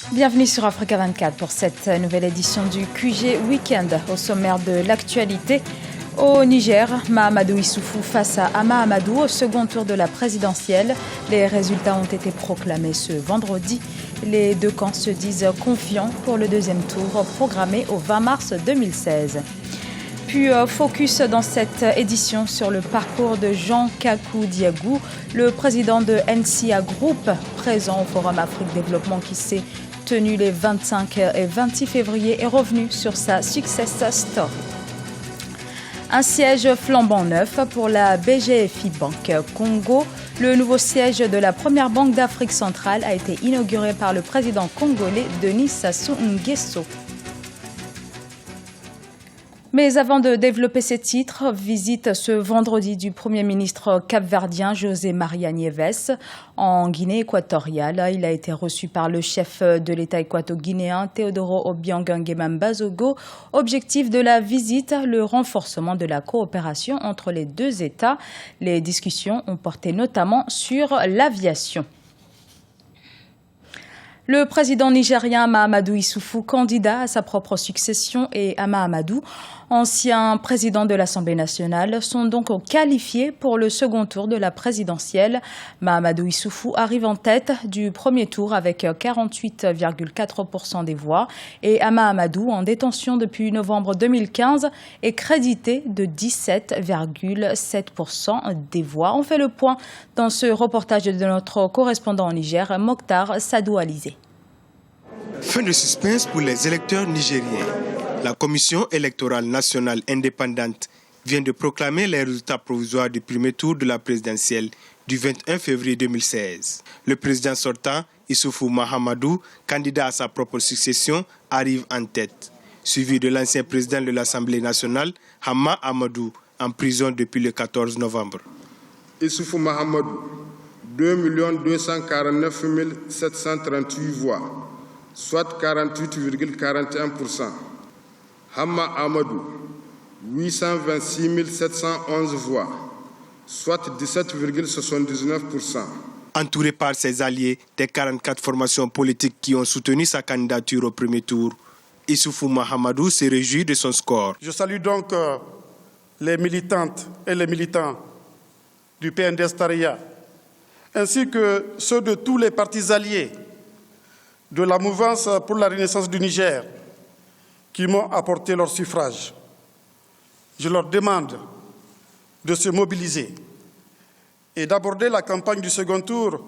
Bienvenue sur Africa 24 pour cette nouvelle édition du QG Weekend. Au sommaire de l'actualité, au Niger, Mahamadou Issoufou face à Hama Amadou au second tour de la présidentielle. Les résultats ont été proclamés ce vendredi. Les deux camps se disent confiants pour le deuxième tour programmé au 20 mars 2016. Puis focus dans cette édition sur le parcours de Jean Kakou Diagou, le président de NCA Group, présent au Forum Afrique Développement qui s'est tenu les 25 et 26 février, est revenu sur sa success story. Un siège flambant neuf pour la BGFI Bank Congo. Le nouveau siège de la première banque d'Afrique centrale a été inauguré par le président congolais Denis Sassou Nguesso. Mais avant de développer ces titres, visite ce vendredi du Premier ministre capverdien José Maria Nieves en Guinée équatoriale. Il a été reçu par le chef de l'État équato-guinéen Teodoro Obiang Nguema Bazogo. Objectif de la visite, le renforcement de la coopération entre les deux États. Les discussions ont porté notamment sur l'aviation. Le président nigérien Mahamadou Issoufou, candidat à sa propre succession, et Hama Amadou, ancien président de l'Assemblée nationale, sont donc qualifiés pour le second tour de la présidentielle. Mahamadou Issoufou arrive en tête du premier tour avec 48,4% des voix et Hama Amadou, en détention depuis novembre 2015, est crédité de 17,7% des voix. On fait le point dans ce reportage de notre correspondant au Niger, Mokhtar Sadou Alizé. Fin de suspense pour les électeurs nigériens. La Commission électorale nationale indépendante vient de proclamer les résultats provisoires du premier tour de la présidentielle du 21 février 2016. Le président sortant, Issoufou Mahamadou, candidat à sa propre succession, arrive en tête, suivi de l'ancien président de l'Assemblée nationale, Hama Amadou, en prison depuis le 14 novembre. Issoufou Mahamadou, 2 249 738 voix, soit 48,41%. Hama Amadou, 826 711 voix, soit 17,79%. Entouré par ses alliés des 44 formations politiques qui ont soutenu sa candidature au premier tour, Issoufou Mahamadou se réjouit de son score. Je salue donc les militantes et les militants du PNDS Taraya, ainsi que ceux de tous les partis alliés de la mouvance pour la renaissance du Niger qui m'ont apporté leur suffrage. Je leur demande de se mobiliser et d'aborder la campagne du second tour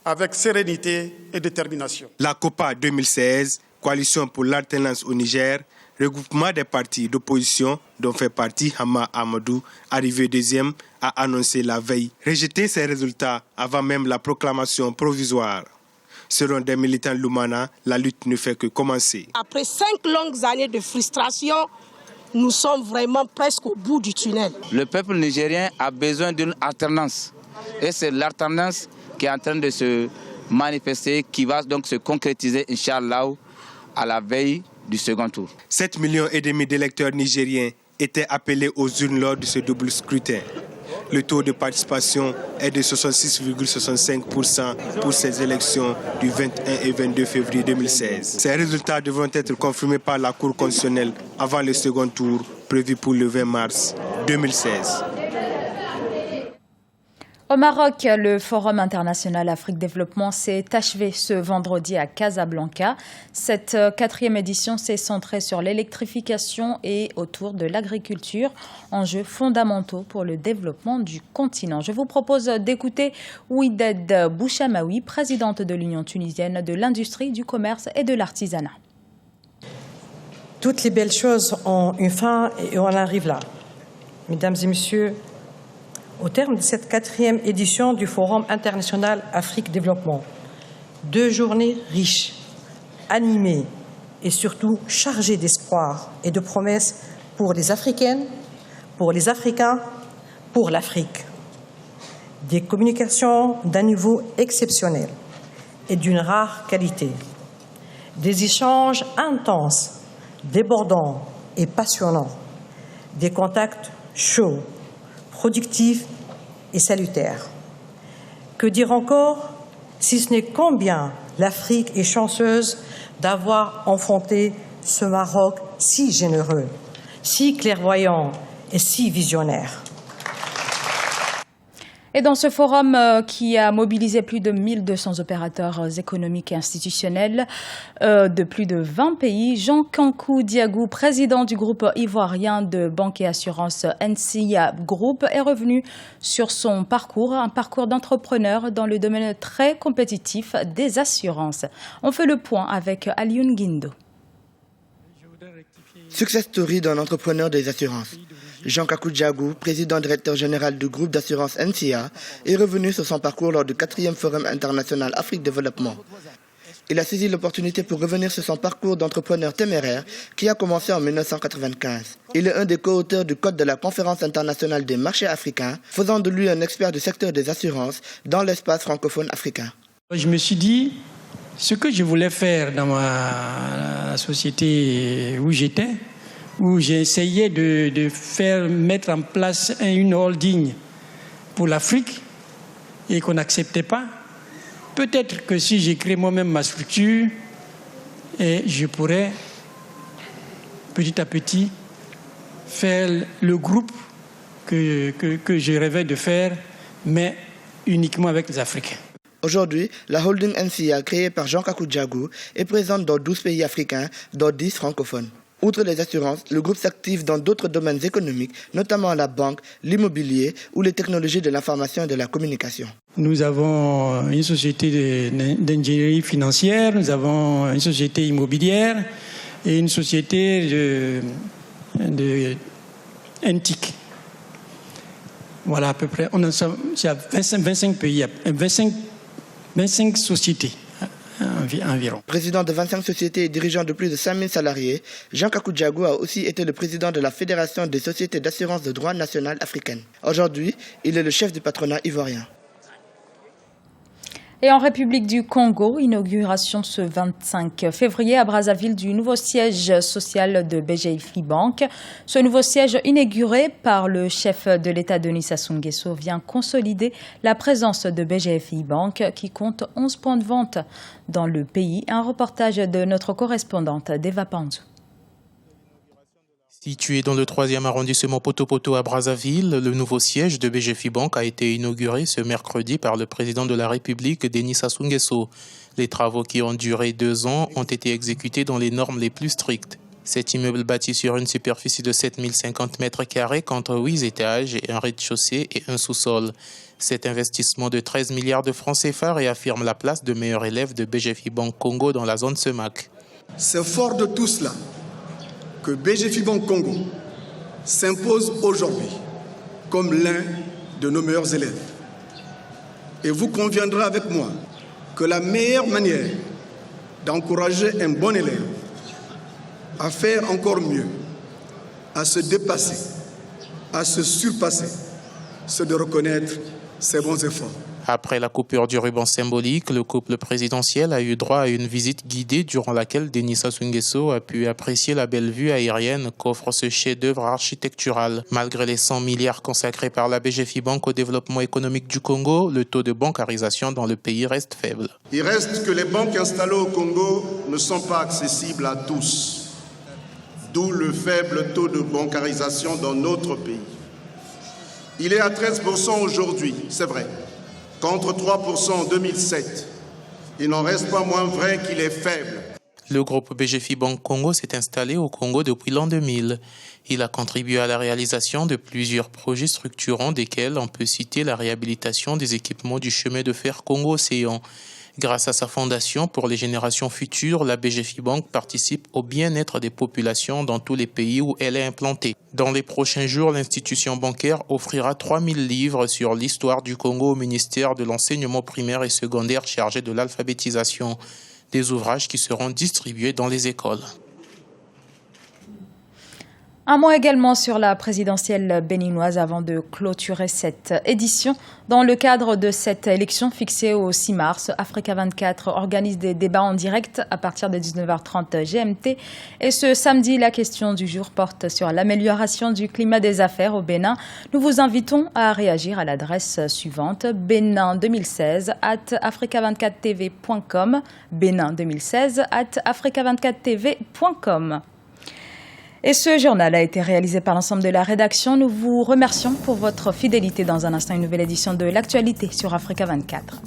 avec sérénité et détermination. La COPA 2016, Coalition pour l'alternance au Niger, regroupement des partis d'opposition dont fait partie Hama Amadou, arrivé deuxième, a annoncé la veille rejeter ces résultats avant même la proclamation provisoire. Selon des militants Lumana, la lutte ne fait que commencer. Après 5 longues années de frustration, nous sommes vraiment presque au bout du tunnel. Le peuple nigérien a besoin d'une alternance. Et c'est l'alternance qui est en train de se manifester, qui va donc se concrétiser, Inch'Allah, à la veille du second tour. 7,5 millions d'électeurs nigériens étaient appelés aux urnes lors de ce double scrutin. Le taux de participation est de 66,65% pour ces élections du 21 et 22 février 2016. Ces résultats devront être confirmés par la Cour constitutionnelle avant le second tour prévu pour le 20 mars 2016. Au Maroc, le Forum international Afrique Développement s'est achevé ce vendredi à Casablanca. Cette 4e édition s'est centrée sur l'électrification et autour de l'agriculture, enjeux fondamentaux pour le développement du continent. Je vous propose d'écouter Ouided Bouchamaoui, présidente de l'Union tunisienne de l'industrie, du commerce et de l'artisanat. Toutes les belles choses ont une fin et on arrive là. Mesdames et messieurs, au terme de cette 4e édition du Forum international Afrique Développement, 2 journées riches, animées et surtout chargées d'espoir et de promesses pour les Africaines, pour les Africains, pour l'Afrique. Des communications d'un niveau exceptionnel et d'une rare qualité. Des échanges intenses, débordants et passionnants. Des contacts chauds, productifs et salutaires. Que dire encore si ce n'est combien L'Afrique est chanceuse d'avoir enfanté ce Maroc si généreux, si clairvoyant et si visionnaire. Et dans ce forum qui a mobilisé plus de 1200 opérateurs économiques et institutionnels de plus de 20 pays, Jean Kankou Diagou, président du groupe ivoirien de banque et assurance NCIA Group, est revenu sur son parcours, un parcours d'entrepreneur dans le domaine très compétitif des assurances. On fait le point avec Alioune Guindo. Success story d'un entrepreneur des assurances. Jean Kankou Diagou, président directeur général du groupe d'assurance NCIA, est revenu sur son parcours lors du 4e Forum international Afrique Développement. Il a saisi l'opportunité pour revenir sur son parcours d'entrepreneur téméraire qui a commencé en 1995. Il est un des co-auteurs du Code de la Conférence internationale des marchés africains, faisant de lui un expert du secteur des assurances dans l'espace francophone africain. Je me suis dit, ce que je voulais faire dans la société où j'étais, où j'ai essayé de mettre en place une holding pour l'Afrique et qu'on n'acceptait pas. Peut-être que si j'ai créé moi-même ma structure, et je pourrais petit à petit faire le groupe que je rêvais de faire, mais uniquement avec les Africains. Aujourd'hui, la holding NCIA créée par Jean Kankou Diagou est présente dans 12 pays africains, dont 10 francophones. Outre les assurances, le groupe s'active dans d'autres domaines économiques, notamment la banque, l'immobilier ou les technologies de l'information et de la communication. Nous avons une société d'ingénierie financière, nous avons une société immobilière et une société de NTIC. Voilà à peu près. On a 25 pays, 25 sociétés. Environ. Président de 25 sociétés et dirigeant de plus de 5000 salariés, Jean Kankou Diagou a aussi été le président de la Fédération des sociétés d'assurance de droit national africaine. Aujourd'hui, il est le chef du patronat ivoirien. Et en République du Congo, inauguration ce 25 février à Brazzaville du nouveau siège social de BGFI Bank. Ce nouveau siège inauguré par le chef de l'État Denis Sassou Nguesso vient consolider la présence de BGFI Bank qui compte 11 points de vente dans le pays. Un reportage de notre correspondante Deva Panzou. Situé dans le 3e arrondissement Poto-Poto à Brazzaville, le nouveau siège de BGFI Bank a été inauguré ce mercredi par le président de la République, Denis Sassou Nguesso. Les travaux qui ont duré 2 ans ont été exécutés dans les normes les plus strictes. Cet immeuble bâti sur une superficie de 7050 mètres carrés compte 8 étages et un rez-de-chaussée et un sous-sol. Cet investissement de 13 milliards de francs CFA réaffirme la place de meilleur élève de BGFI Bank Congo dans la zone CEMAC. C'est fort de tout cela que BGFI Bank Congo s'impose aujourd'hui comme l'un de nos meilleurs élèves. Et vous conviendrez avec moi que la meilleure manière d'encourager un bon élève à faire encore mieux, à se dépasser, à se surpasser, c'est de reconnaître ses bons efforts. Après la coupure du ruban symbolique, le couple présidentiel a eu droit à une visite guidée durant laquelle Denis Sassou Nguesso a pu apprécier la belle vue aérienne qu'offre ce chef-d'œuvre architectural. Malgré les 100 milliards consacrés par la BGFI Bank au développement économique du Congo, le taux de bancarisation dans le pays reste faible. Il reste que les banques installées au Congo ne sont pas accessibles à tous, d'où le faible taux de bancarisation dans notre pays. Il est à 13% aujourd'hui, c'est vrai, contre 3% en 2007. Il n'en reste pas moins vrai qu'il est faible. Le groupe BGFI Bank Congo s'est installé au Congo depuis l'an 2000. Il a contribué à la réalisation de plusieurs projets structurants, desquels on peut citer la réhabilitation des équipements du chemin de fer Congo-Océan. Grâce à sa fondation pour les générations futures, la BGFI Bank participe au bien-être des populations dans tous les pays où elle est implantée. Dans les prochains jours, l'institution bancaire offrira 3000 livres sur l'histoire du Congo au ministère de l'enseignement primaire et secondaire chargé de l'alphabétisation, des ouvrages qui seront distribués dans les écoles. Un mot également sur la présidentielle béninoise avant de clôturer cette édition. Dans le cadre de cette élection fixée au 6 mars, Africa 24 organise des débats en direct à partir de 19h30 GMT. Et ce samedi, la question du jour porte sur l'amélioration du climat des affaires au Bénin. Nous vous invitons à réagir à l'adresse suivante, bénin2016@africa24tv.com, bénin2016@africa24tv.com. Et ce journal a été réalisé par l'ensemble de la rédaction. Nous vous remercions pour votre fidélité. Dans un instant, une nouvelle édition de l'actualité sur Africa 24.